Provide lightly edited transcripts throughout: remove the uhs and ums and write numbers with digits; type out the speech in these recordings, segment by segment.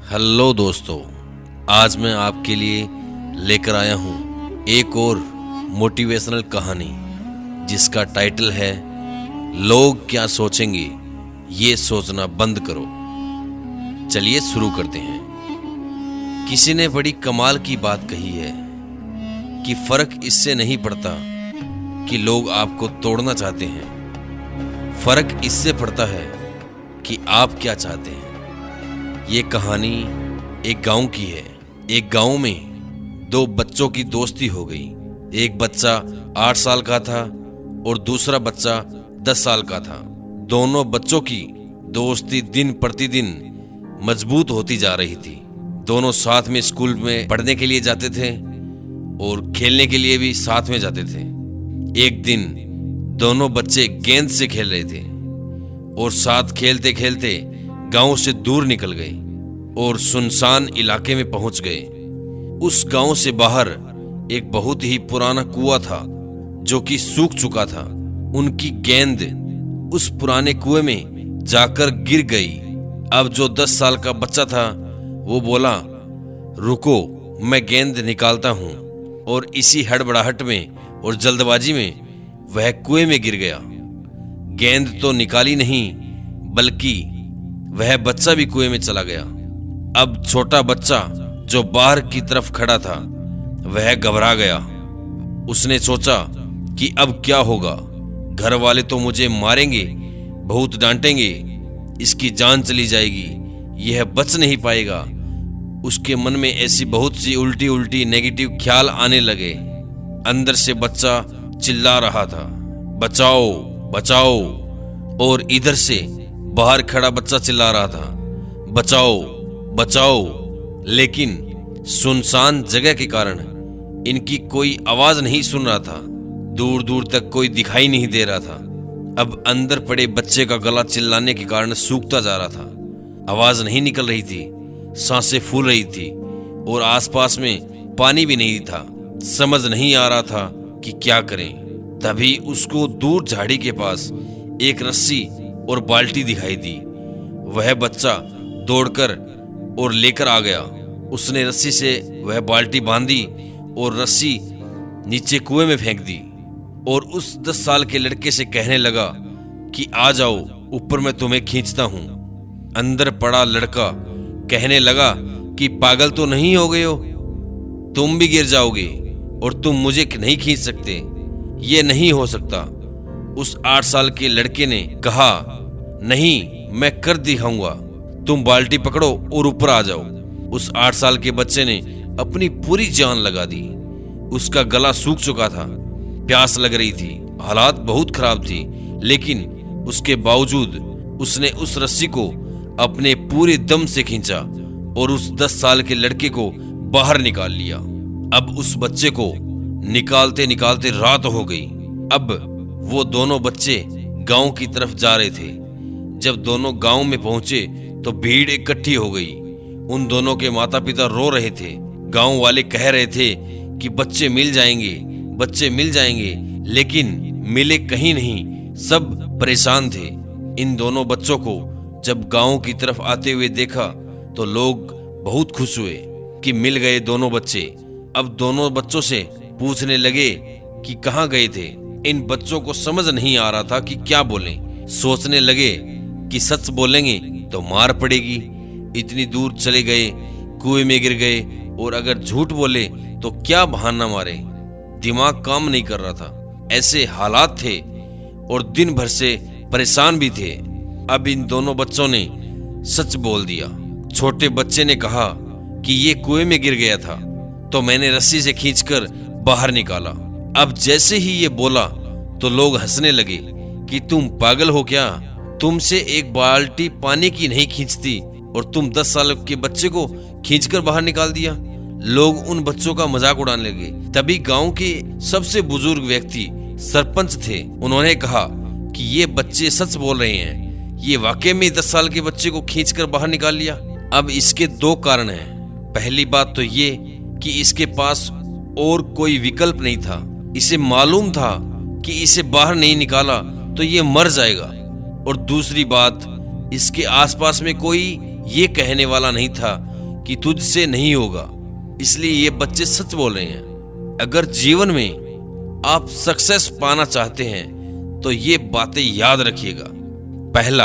Hello दोस्तों, आज मैं आपके लिए लेकर आया हूँ एक और मोटिवेशनल कहानी जिसका टाइटल है लोग क्या सोचेंगे ये सोचना बंद करो। चलिए शुरू करते हैं। किसी ने बड़ी कमाल की बात कही है कि फर्क इससे नहीं पड़ता कि लोग आपको तोड़ना चाहते हैं, फर्क इससे पड़ता है कि आप क्या चाहते हैं। ये कहानी एक गांव की है। एक गांव में दो बच्चों की दोस्ती हो गई। एक बच्चा 8 साल का था और दूसरा बच्चा 10 साल का था। दोनों बच्चों की दोस्ती दिन प्रतिदिन मजबूत होती जा रही थी। दोनों साथ में स्कूल में पढ़ने के लिए जाते थे और खेलने के लिए भी साथ में जाते थे। एक दिन दोनों बच्चे गेंद से खेल रहे थे और साथ खेलते खेलते गांव से दूर निकल गए और सुनसान इलाके में पहुंच गए। उस गांव से बाहर एक बहुत ही पुराना कुआं था जो कि सूख चुका था। उनकी गेंद उस पुराने कुएं में जाकर गिर गई। अब जो 10 साल का बच्चा था वो बोला, रुको मैं गेंद निकालता हूं, और इसी हड़बड़ाहट में और जल्दबाजी में वह कुएं में गिर गया। गेंद तो निकाली नहीं बल्कि वह बच्चा भी कुएं में चला गया। अब छोटा बच्चा जो बाहर की तरफ खड़ा था वह घबरा गया। उसने सोचा कि अब क्या होगा, घर वाले तो मुझे मारेंगे, बहुत डांटेंगे, इसकी जान चली जाएगी, यह बच नहीं पाएगा। उसके मन में ऐसी बहुत सी उल्टी उल्टी नेगेटिव ख्याल आने लगे। अंदर से बच्चा चिल्ला रहा था, बचाओ बचाओ, और इधर से बाहर खड़ा बच्चा चिल्ला रहा था, बचाओ बचाओ। लेकिन सुनसान जगह के कारण इनकी कोई आवाज नहीं सुन रहा था। दूर दूर तक कोई दिखाई नहीं दे रहा था। अब अंदर पड़े बच्चे का गला चिल्लाने के कारण सूखता जा रहा था। आवाज नहीं निकल रही थी, सांसें फूल रही थी और आसपास में पानी भी नहीं था। समझ नहीं आ रहा था कि क्या करें। तभी उसको दूर झाड़ी के पास एक रस्सी और बाल्टी दिखाई दी। वह बच्चा दौड़कर और लेकर आ गया। उसने रस्सी से वह बाल्टी बांधी और रस्सी नीचे कुएं में फेंक दी और उस 10 साल के लड़के से कहने लगा कि आ जाओ ऊपर, मैं तुम्हें खींचता हूं। अंदर पड़ा लड़का कहने लगा कि पागल तो नहीं हो गए हो, तुम भी गिर जाओगे और तुम मुझे नहीं खींच सकते, ये नहीं हो सकता। उस 8 साल के लड़के ने कहा, नहीं मैं कर दिखाऊंगा, तुम बाल्टी पकड़ो और ऊपर आ जाओ। उस 8 साल के बच्चे ने अपनी पूरी जान लगा दी। उसका गला सूख चुका था, प्यास लग रही थी, हालात बहुत खराब थी, लेकिन उसके बावजूद उसने उस रस्सी को अपने पूरे दम से खींचा और उस 10 साल के लड़के को बाहर निकाल लिया। अब उस बच्चे को निकालते निकालते रात हो गई। अब वो दोनों बच्चे गांव की तरफ जा रहे थे। जब दोनों गांव में पहुंचे तो भीड़ इकट्ठी हो गई। उन दोनों के माता पिता रो रहे थे। गांव वाले कह रहे थे कि बच्चे मिल जाएंगे, बच्चे मिल जाएंगे, लेकिन मिले कहीं नहीं। सब परेशान थे। इन दोनों बच्चों को जब गांव की तरफ आते हुए देखा तो लोग बहुत खुश हुए कि मिल गए दोनों बच्चे। अब दोनों बच्चों से पूछने लगे कि कहाँ गए थे। इन बच्चों को समझ नहीं आ रहा था कि क्या बोलें। सोचने लगे कि सच बोलेंगे तो मार पड़ेगी, इतनी दूर चले गए, कुएं में गिर गए, और अगर झूठ बोले तो क्या बहाना मारे। दिमाग काम नहीं कर रहा था। ऐसे हालात थे और दिन भर से परेशान भी थे। अब इन दोनों बच्चों ने सच बोल दिया। छोटे बच्चे ने कहा कि ये कुएं में गिर गया था तो मैंने रस्सी से खींचकर बाहर निकाला। अब जैसे ही ये बोला तो लोग हंसने लगे कि तुम पागल हो क्या, तुमसे एक बाल्टी पानी की नहीं खींचती और तुम 10 साल के बच्चे को खींचकर बाहर निकाल दिया। लोग उन बच्चों का मजाक उड़ाने लगे। तभी गांव के सबसे बुजुर्ग व्यक्ति सरपंच थे। उन्होंने कहा कि ये बच्चे सच बोल रहे हैं, ये वाकई में 10 साल के बच्चे को खींचकर बाहर निकाल लिया। अब इसके 2 कारण हैं। पहली बात तो ये कि इसके पास और कोई विकल्प नहीं था। इसे मालूम था कि इसे बाहर नहीं निकाला तो ये मर जाएगा। और दूसरी बात, इसके आसपास में कोई ये कहने वाला नहीं था कि तुझसे नहीं होगा, इसलिए ये बच्चे सच बोल रहे हैं। अगर जीवन में आप सक्सेस पाना चाहते हैं तो ये बातें याद रखिएगा। पहला,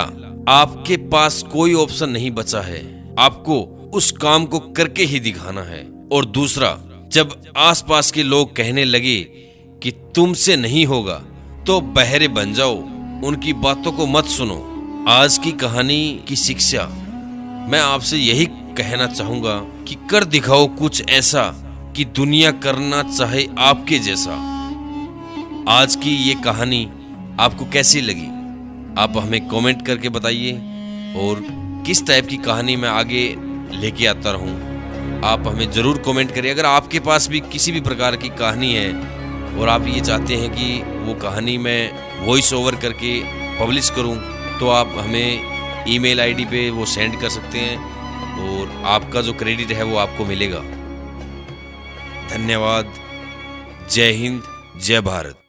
आपके पास कोई ऑप्शन नहीं बचा है, आपको उस काम को करके ही दिखाना है। और दूसरा, जब आसपास के लोग कहने लगे कि तुमसे नहीं होगा तो बहरे बन जाओ, उनकी बातों को मत सुनो। आज की कहानी की शिक्षा मैं आपसे यही कहना चाहूंगा कि कर दिखाओ कुछ ऐसा कि दुनिया करना चाहे आपके जैसा। आज की ये कहानी आपको कैसी लगी आप हमें कमेंट करके बताइए, और किस टाइप की कहानी मैं आगे लेके आता रहूं आप हमें ज़रूर कमेंट करिए। अगर आपके पास भी किसी भी प्रकार की कहानी है और आप ये चाहते हैं कि वो कहानी मैं वॉइस ओवर करके पब्लिश करूं, तो आप हमें ईमेल आईडी पे वो सेंड कर सकते हैं और आपका जो क्रेडिट है वो आपको मिलेगा। धन्यवाद। जय हिंद, जय भारत।